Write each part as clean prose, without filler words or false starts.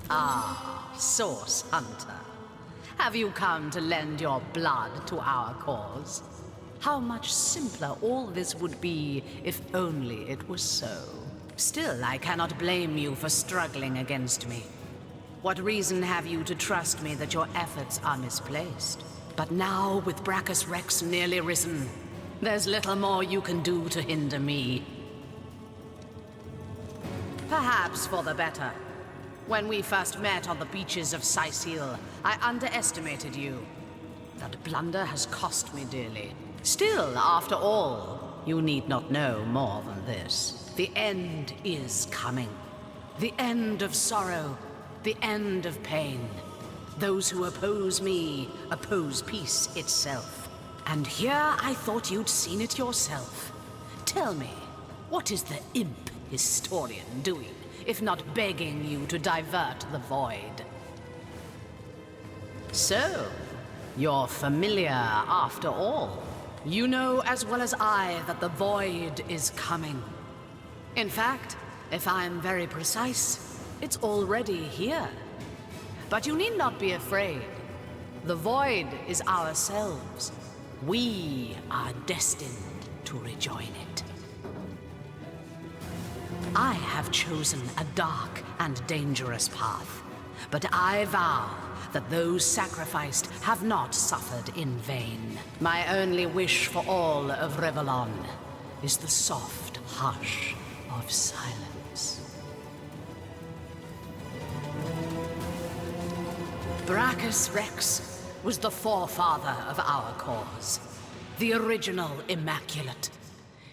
Ah, Source Hunter. Have you come to lend your blood to our cause? How much simpler all this would be if only it was so. Still, I cannot blame you for struggling against me. What reason have you to trust me that your efforts are misplaced? But now, with Brachus Rex nearly risen, there's little more you can do to hinder me. Perhaps for the better. When we first met on the beaches of Sicil, I underestimated you. That blunder has cost me dearly. Still, after all, you need not know more than this. The end is coming. The end of sorrow. The end of pain. Those who oppose me oppose peace itself. And here I thought you'd seen it yourself. Tell me, what is the imp historian doing, if not begging you to divert the void? So, you're familiar after all. You know as well as I that the void is coming. In fact, if I'm very precise, it's already here. But you need not be afraid. The void is ourselves. We are destined to rejoin it. I have chosen a dark and dangerous path, but I vow that those sacrificed have not suffered in vain. My only wish for all of Rivellon is the soft hush of silence. Brachus Rex was the forefather of our cause, the original Immaculate.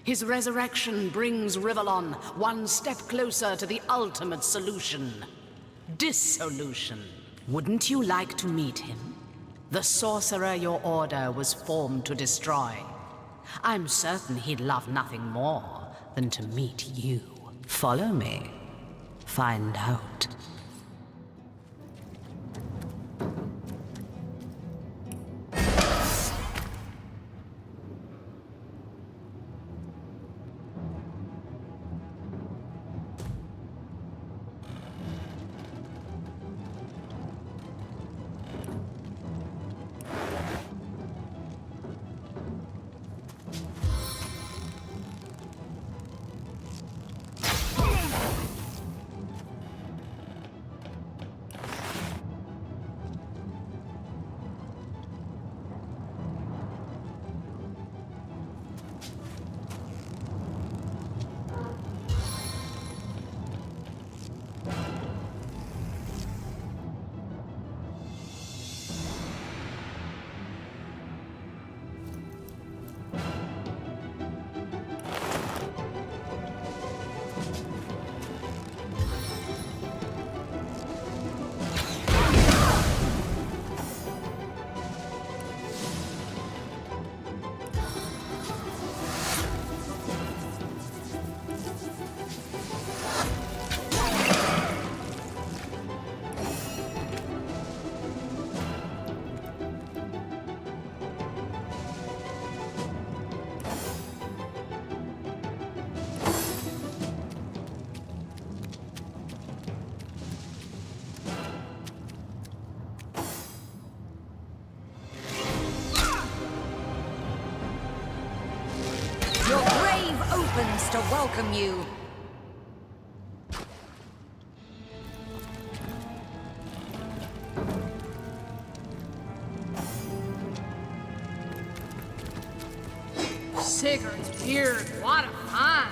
His resurrection brings Rivellon one step closer to the ultimate solution: dissolution. Wouldn't you like to meet him? The sorcerer your order was formed to destroy. I'm certain he'd love nothing more than to meet you. Follow me. Find out. Opens to welcome you. Sigurd's beard, what a find!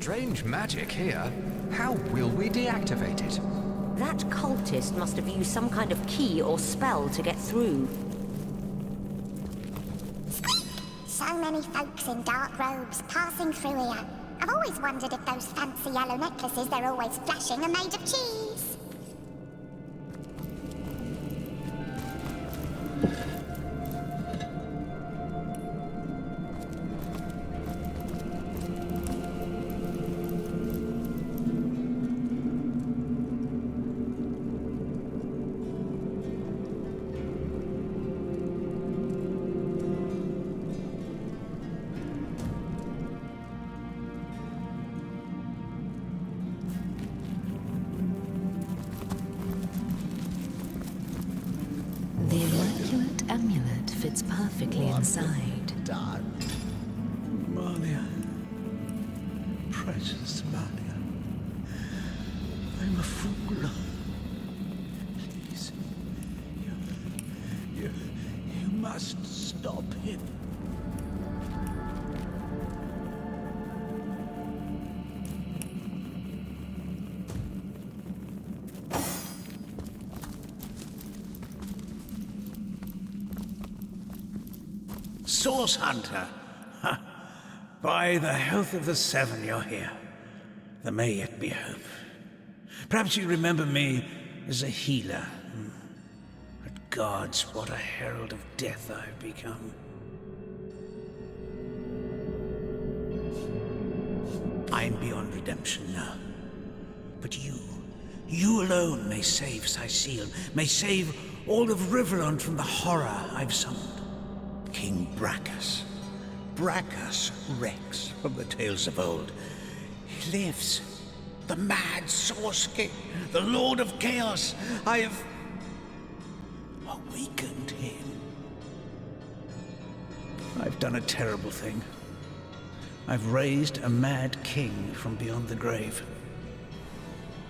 strange magic here. How will we deactivate it? That cultist must have used some kind of key or spell to get through. So many folks in dark robes passing through here. I've always wondered if those fancy yellow necklaces they're always flashing are made of cheese. The immaculate amulet fits perfectly inside. Done. Malia. Precious Malia. I'm a fool. Please. You must stop him. Source Hunter. Ha. By the health of the Seven, you're here. There may yet be hope. Perhaps you remember me as a healer. But gods, what a herald of death I've become. I'm beyond redemption now. But you alone may save Cecile, may save all of Riverland from the horror I've summoned. King Brachus. Brachus Rex from the tales of old. He lives. The mad Source King, the Lord of Chaos. I have awakened him. I've done a terrible thing. I've raised a mad king from beyond the grave.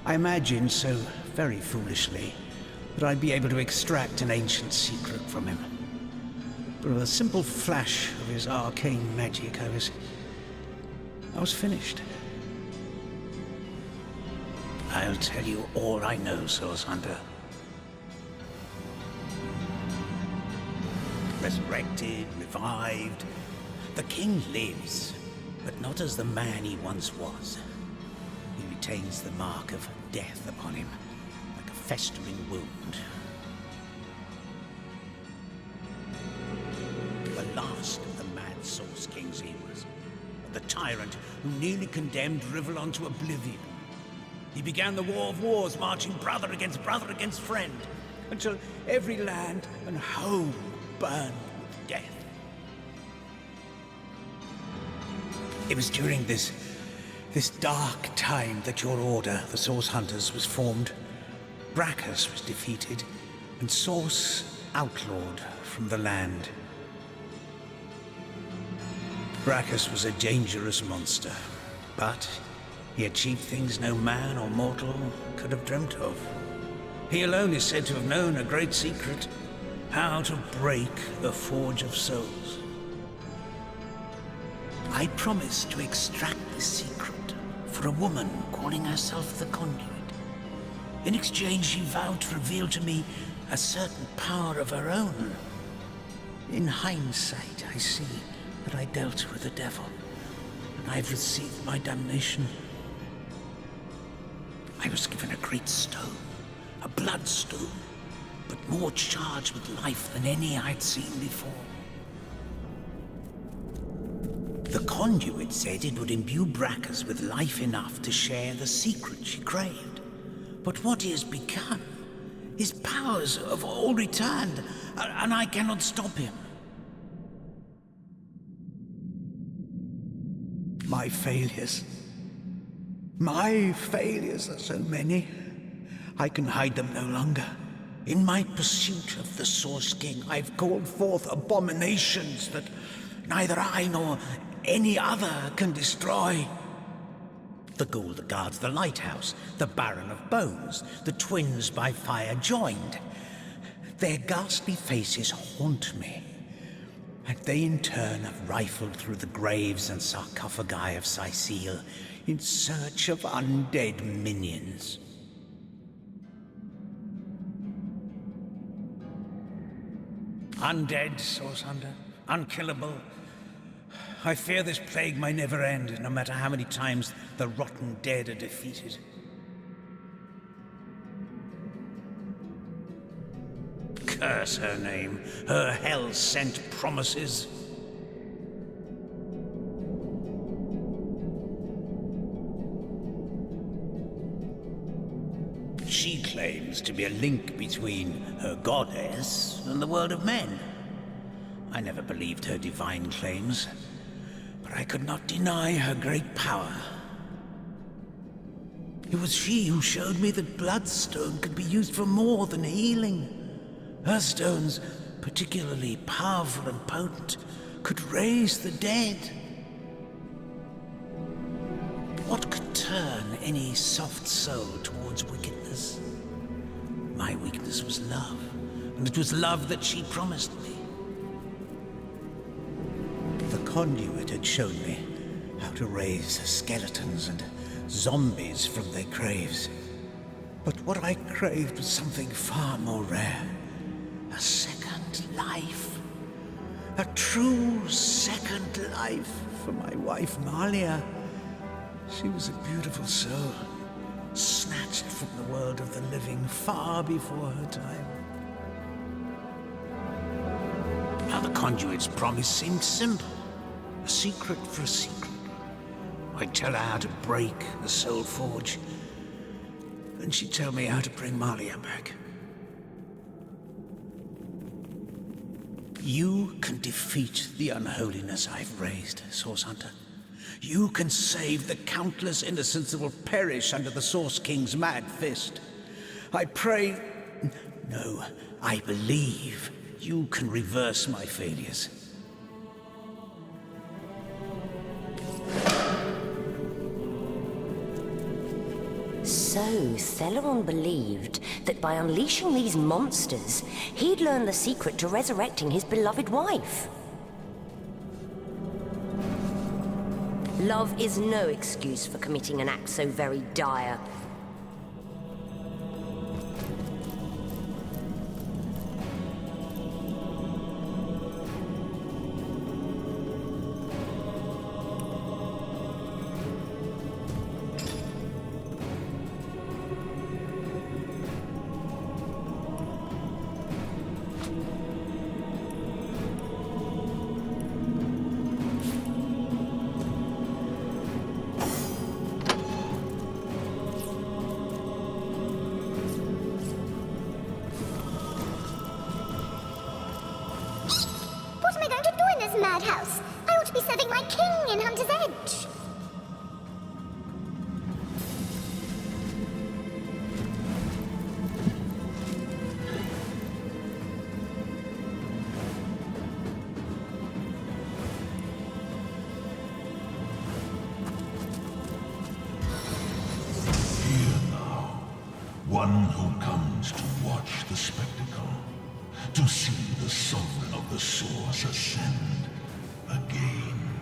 I imagined so very foolishly that I'd be able to extract an ancient secret from him. But with a simple flash of his arcane magic, I was finished. I'll tell you all I know, Source Hunter. Resurrected, revived. The king lives, but not as the man he once was. He retains the mark of death upon him, like a festering wound. The last of the mad Source King's eras. The tyrant who nearly condemned Riverland to oblivion. He began the War of Wars, marching brother against friend, until every land and home burned with death. It was during this dark time that your order, the Source Hunters, was formed. Brachus was defeated, and Source outlawed from the land. Brachus was a dangerous monster, but he achieved things no man or mortal could have dreamt of. He alone is said to have known a great secret, how to break the Forge of Souls. I promised to extract this secret for a woman calling herself the Conduit. In exchange, she vowed to reveal to me a certain power of her own. In hindsight, I see that I dealt with the devil, and I've received my damnation. I was given a great stone, a bloodstone, but more charged with life than any I'd seen before. The Conduit said it would imbue Brachus with life enough to share the secret she craved. But what he has become, his powers have all returned, and I cannot stop him. My failures are so many. I can hide them no longer. In my pursuit of the Source King, I've called forth abominations that neither I nor any other can destroy. The ghoul that guards the lighthouse, the Baron of Bones, the twins by fire joined. Their ghastly faces haunt me, and they in turn have rifled through the graves and sarcophagi of Cecile, in search of undead minions. Undead, Source Hunter. Unkillable. I fear this plague may never end, no matter how many times the rotten dead are defeated. Curse her name, her hell-sent promises. She claims to be a link between her goddess and the world of men. I never believed her divine claims, but I could not deny her great power. It was she who showed me that Bloodstone could be used for more than healing. Her stones, particularly powerful and potent, could raise the dead. What could turn any soft soul towards wickedness? My weakness was love, and it was love that she promised me. The conduit had shown me how to raise skeletons and zombies from their graves. But what I craved was something far more rare. A second life. A true second life for my wife, Malia. She was a beautiful soul, snatched from the world of the living far before her time. Now the conduit's promise seemed simple. A secret for a secret. I'd tell her how to break the Soul Forge, and she'd tell me how to bring Malia back. You can defeat the unholiness I've raised, Source Hunter. You can save the countless innocents that will perish under the Source King's mad fist. I pray... No, I believe you can reverse my failures. So, Celeron believed that by unleashing these monsters, he'd learn the secret to resurrecting his beloved wife. Love is no excuse for committing an act so very dire. Madhouse. I ought to be serving my king in Hunter's Edge. Here now, one who comes to watch the spectacle, to see the sovereign of the Source ascend again.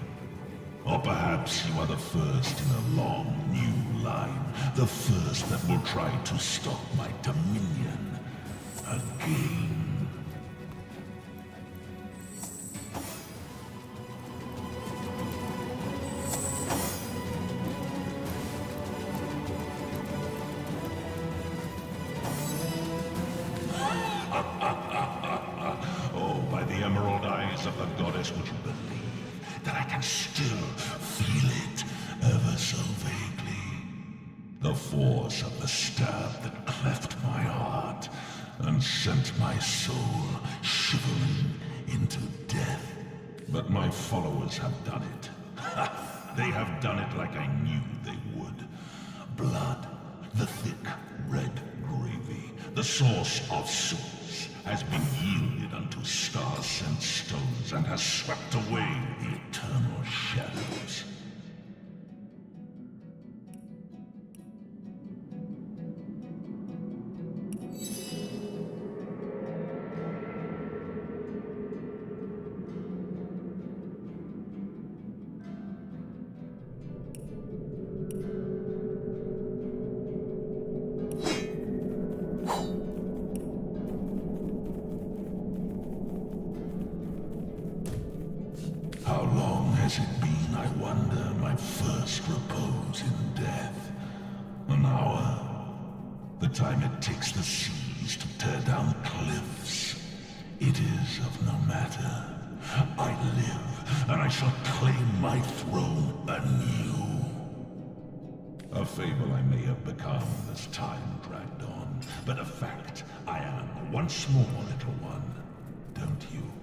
Or perhaps you are the first in a long new line, the first that will try to stop my dominion again. Oh, by the emerald eyes of the goddess, would you believe that I can still feel it ever so vaguely? The force of the stab that cleft my heart and sent my soul shivering into death. But my followers have done it. They have done it like I knew they would. Blood, the thick red gravy, the source of souls, has been yielded unto star-sent stones and has swept away the eternal shadows. How long has it been, I wonder, my first repose in death? An hour? The time it takes the seas to tear down cliffs. It is of no matter. I live, and I shall claim my throne anew. A fable I may have become as time dragged on, but a fact I am once more, little one.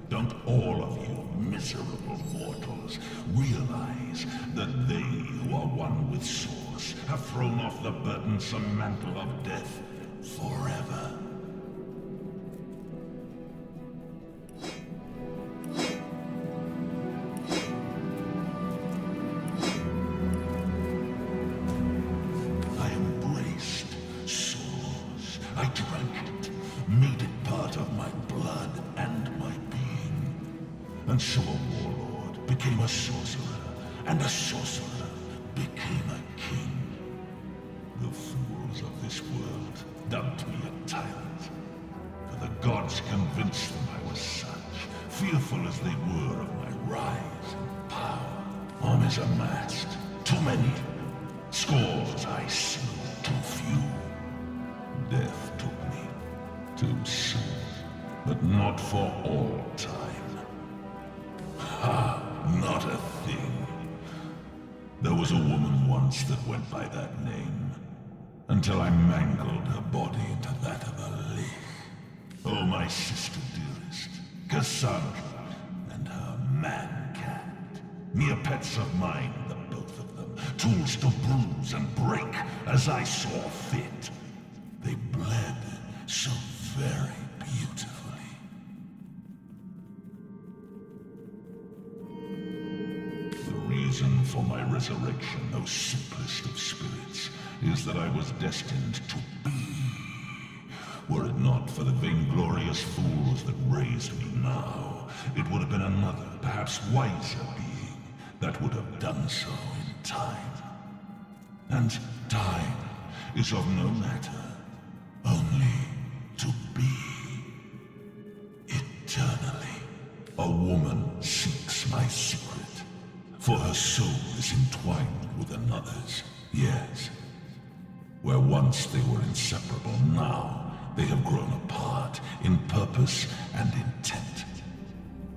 Don't all of you miserable mortals realize that they who are one with Source have thrown off the burdensome mantle of death forever? I embraced Source. I drank it, made it part of my blood and my being. And so a warlord became a sorcerer, and a sorcerer became a king. The fools of this world dubbed me a tyrant, for the gods convinced them I was such, fearful as they were of my rise and power. Armies amassed, too many. Scores I slew, too few. Death took me, too soon, but not for all time. Not a thing. There was a woman once that went by that name, until I mangled her body into that of a lich. Oh, my sister dearest, Cassandra, and her man-cat. Mere pets of mine, the both of them, tools to bruise and break as I saw fit. They bled so very beautifully. The reason for my resurrection, O simplest of spirits, is that I was destined to be. Were it not for the vainglorious fools that raised me now, it would have been another, perhaps wiser being that would have done so in time. And time is of no matter, only to be. Eternally, a woman seeks my secret, for her soul is entwined with another's. Yes. Where once they were inseparable, now they have grown apart in purpose and intent.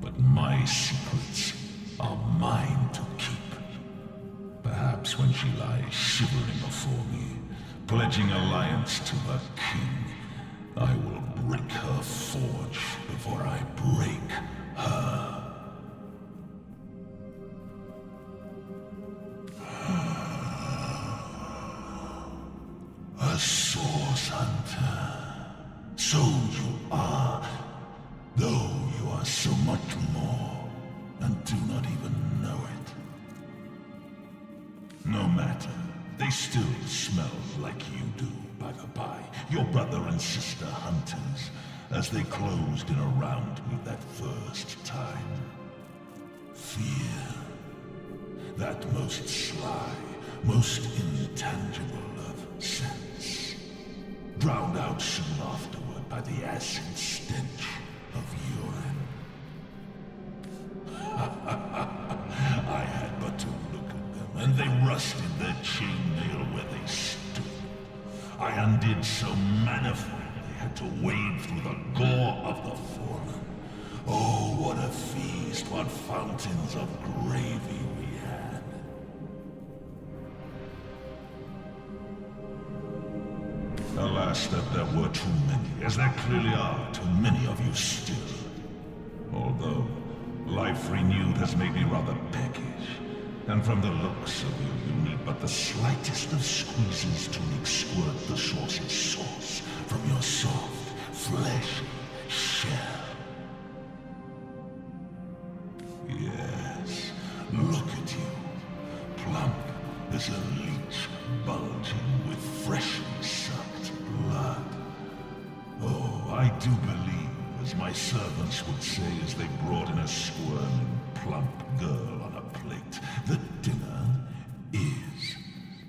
But my secrets are mine to keep. Perhaps when she lies shivering before me, pledging alliance to her king, I will break her forge before I break her. A source hunter. So you are, though you are so much more, and do not even know it. No matter, they still smell like you do, by the by, your brother and sister hunters, as they closed in around me that first time. Fear, that most sly, most intangible of sense, drowned out soon afterward by the acid stench of urine. I had but to look at them, and they rusted their chainmail where they stood. I undid so manifold they had to wade through the gore of the fallen. Oh, what a feast, what fountains of gravy we had. Alas, that there were too many, as there clearly are too many of you still. Although, life renewed has made me rather peckish, and from the looks of you, you need but the slightest of squeezes to make squirt the sauce's sauce from your soft, fleshy shell. Yes, look at you, plump as a leech bulging with freshly sucked blood. Oh, I do believe, as my servants would say as they brought in a squirming, plump girl on a plate, that dinner is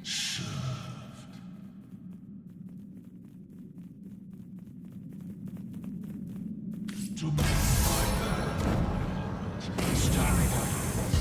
served. To me, my bad, stand by.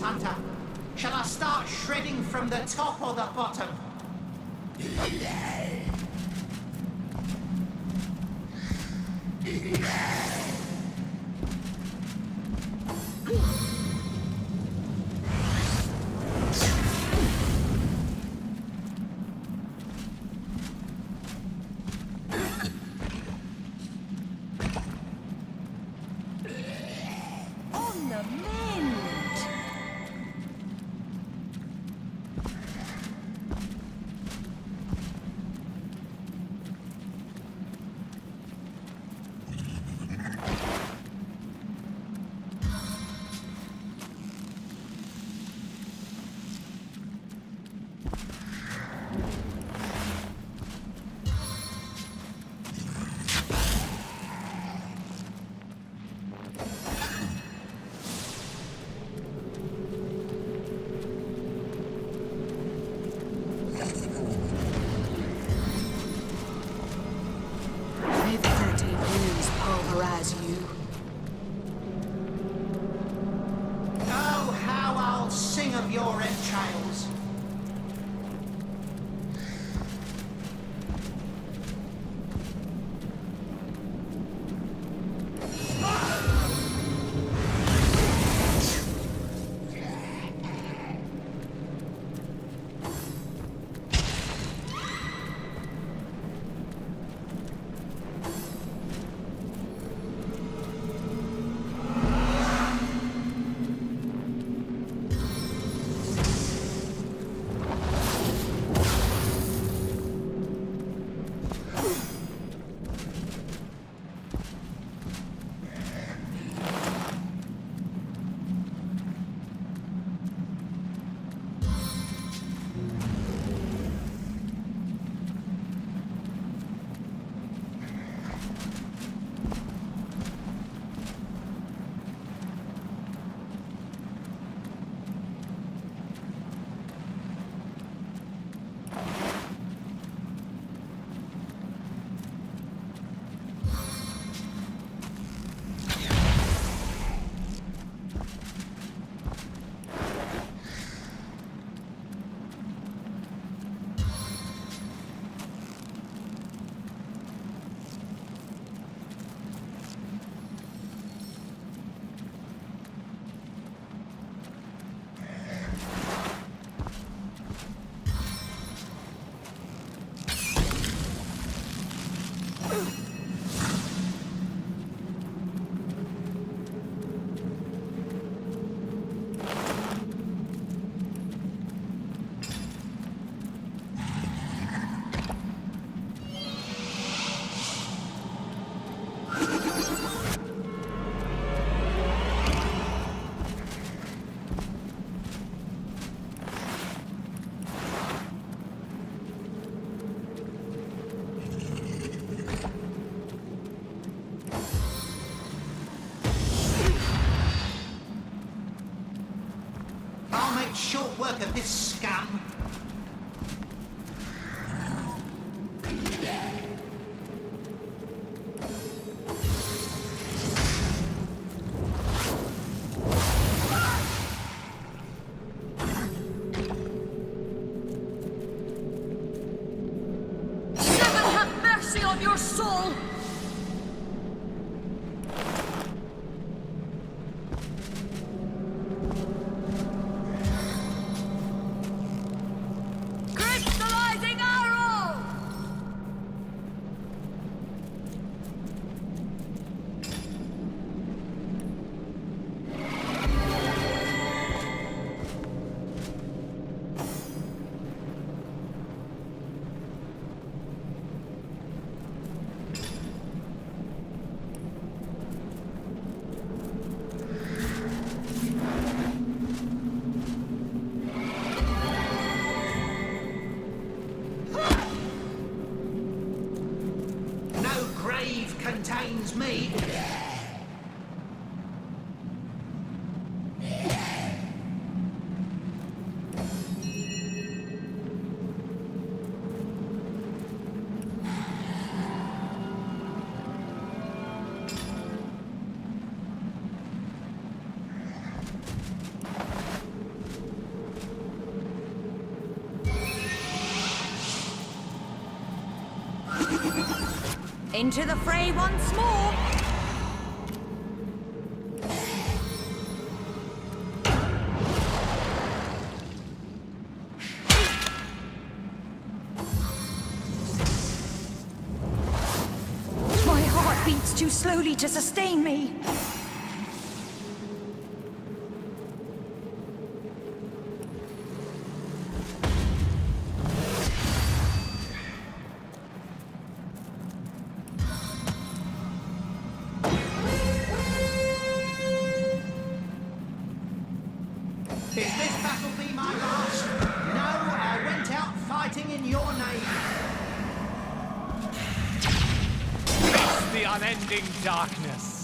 Hunter. Shall I start shredding from the top or the bottom? On the mend! May the 13 winds pulverize you. Oh, how I'll sing of your entrails. I'll make short work of this scum. Heaven have mercy on your soul! Crystallizing arrow! No grave contains me. Into the fray once more! My heart beats too slowly to sustain me. Is this battle be my last? No, I went out fighting in your name. Face the unending darkness.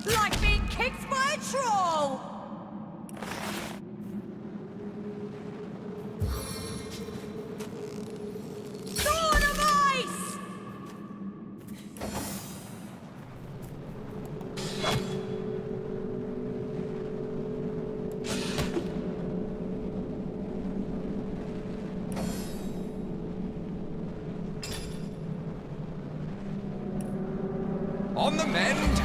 Like being kicked by a troll! Sword of ice! On the mend!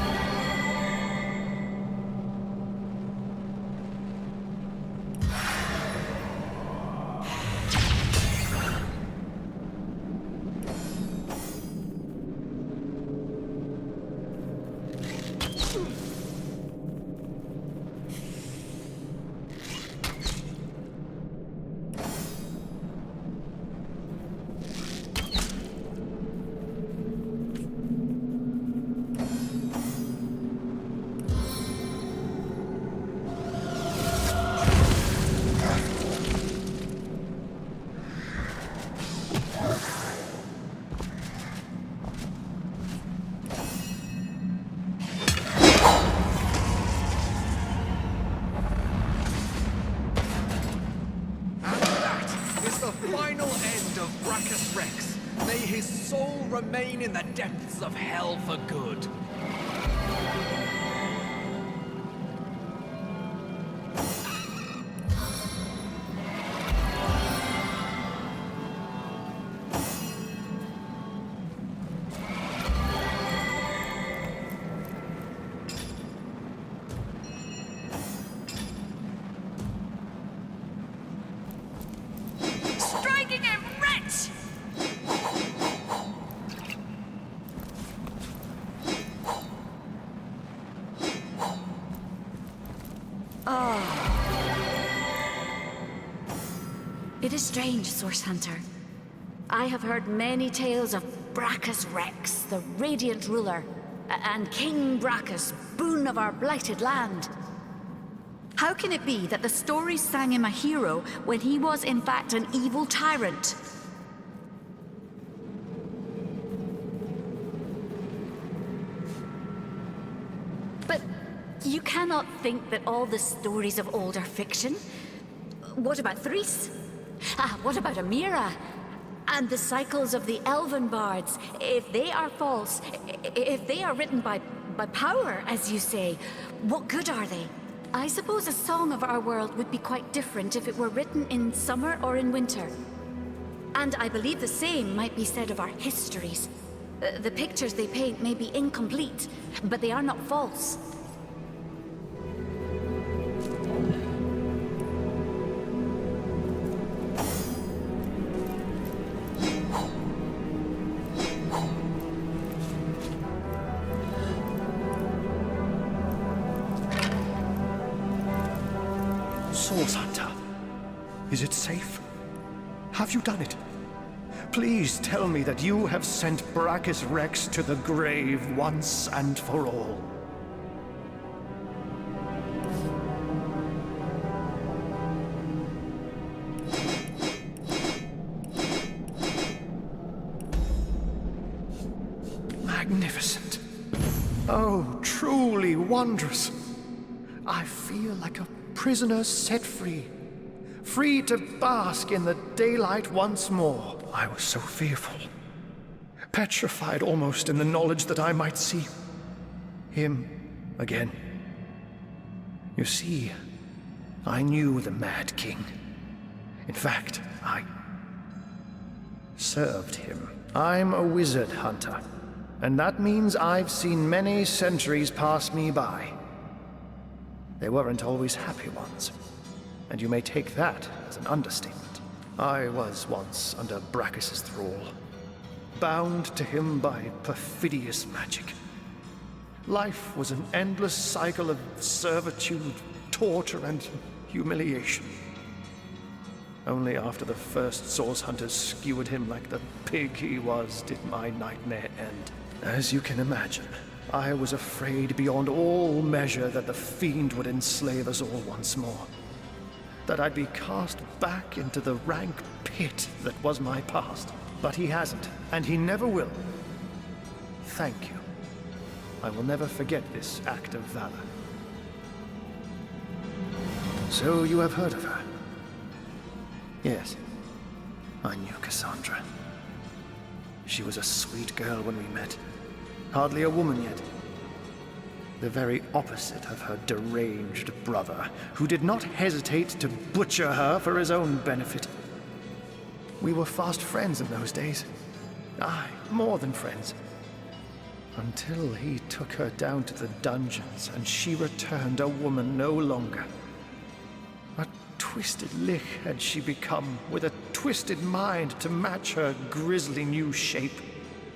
Final end of Brachus Rex. May his soul remain in the depths of hell for good. It is strange, Source Hunter. I have heard many tales of Brachus Rex, the Radiant Ruler, and King Brachus, boon of our blighted land. How can it be that the stories sang him a hero when he was in fact an evil tyrant? But you cannot think that all the stories of old are fiction. What about Threes? What about Amira? And the cycles of the elven bards, if they are false, if they are written by power, as you say, what good are they? I suppose a song of our world would be quite different if it were written in summer or in winter. And I believe the same might be said of our histories. The pictures they paint may be incomplete, but they are not false. Source Hunter, is it safe? Have you done it? Please tell me that you have sent Brachus Rex to the grave once and for all. Magnificent. Oh, truly wondrous. I feel like a prisoner set free. Free to bask in the daylight once more. I was so fearful. Petrified almost in the knowledge that I might see him again. You see, I knew the Mad King. In fact, I served him. I'm a wizard hunter, and that means I've seen many centuries pass me by. They weren't always happy ones, and you may take that as an understatement. I was once under Brachus's thrall, bound to him by perfidious magic. Life was an endless cycle of servitude, torture, and humiliation. Only after the first source hunters skewered him like the pig he was did my nightmare end. As you can imagine, I was afraid beyond all measure that the fiend would enslave us all once more. That I'd be cast back into the rank pit that was my past. But he hasn't, and he never will. Thank you. I will never forget this act of valor. So you have heard of her? Yes. I knew Cassandra. She was a sweet girl when we met. Hardly a woman yet. The very opposite of her deranged brother, who did not hesitate to butcher her for his own benefit. We were fast friends in those days. Aye, more than friends. Until he took her down to the dungeons, and she returned a woman no longer. A twisted lich had she become, with a twisted mind to match her grisly new shape.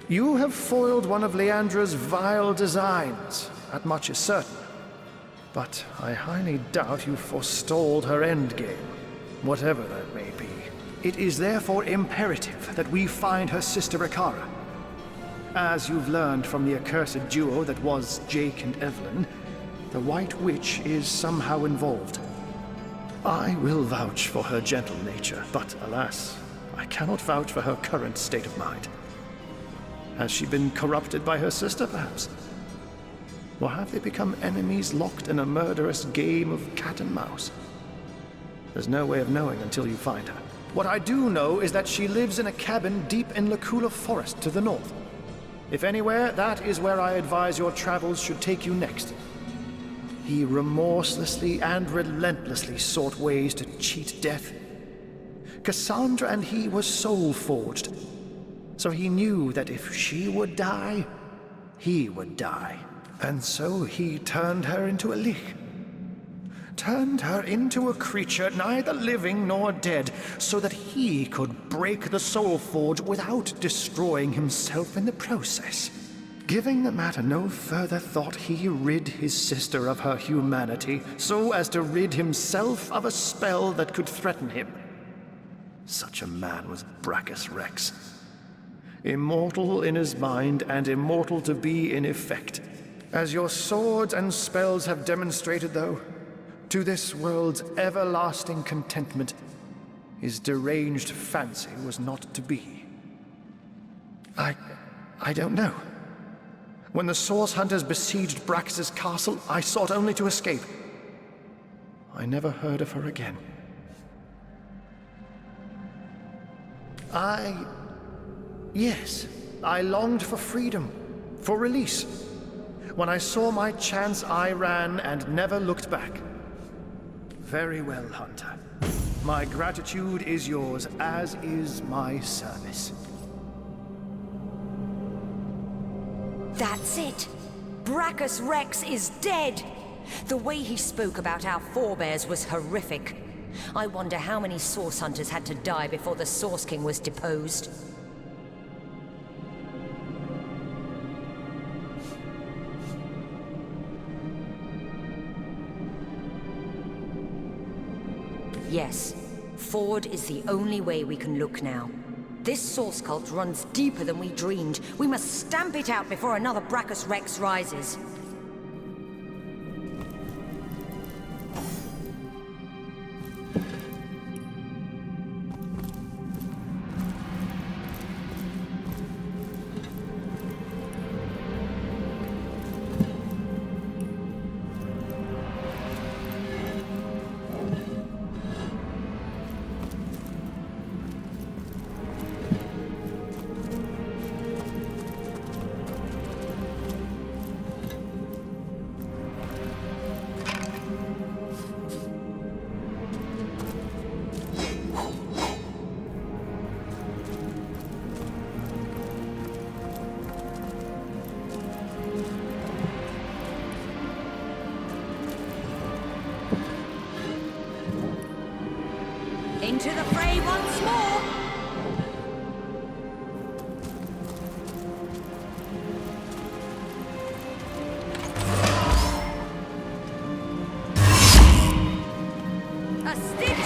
You have foiled one of Leandra's vile designs. That much is certain. But I highly doubt you forestalled her endgame, whatever that may be. It is therefore imperative that we find her sister Ikara. As you've learned from the accursed duo that was Jake and Evelyn, the White Witch is somehow involved. I will vouch for her gentle nature, but alas, I cannot vouch for her current state of mind. Has she been corrupted by her sister, perhaps? Or have they become enemies locked in a murderous game of cat and mouse? There's no way of knowing until you find her. What I do know is that she lives in a cabin deep in Lacula Forest to the north. If anywhere, that is where I advise your travels should take you next. He remorselessly and relentlessly sought ways to cheat death. Cassandra and he were soul-forged, so he knew that if she would die, he would die. And so he turned her into a lich. Turned her into a creature neither living nor dead, so that he could break the soul forge without destroying himself in the process. Giving the matter no further thought, he rid his sister of her humanity, so as to rid himself of a spell that could threaten him. Such a man was Brachus Rex. Immortal in his mind and immortal to be in effect. As your swords and spells have demonstrated, though, to this world's everlasting contentment, his deranged fancy was not to be. I don't know. When the Source Hunters besieged Brachus's castle, I sought only to escape. I never heard of her again. Yes, I longed for freedom, for release. When I saw my chance, I ran and never looked back. Very well, Hunter. My gratitude is yours, as is my service. That's it! Brachus Rex is dead! The way he spoke about our forebears was horrific. I wonder how many Source Hunters had to die before the Source King was deposed. Yes, forward is the only way we can look now. This Source cult runs deeper than we dreamed. We must stamp it out before another Brachus Rex rises. Into the fray once more! A stiff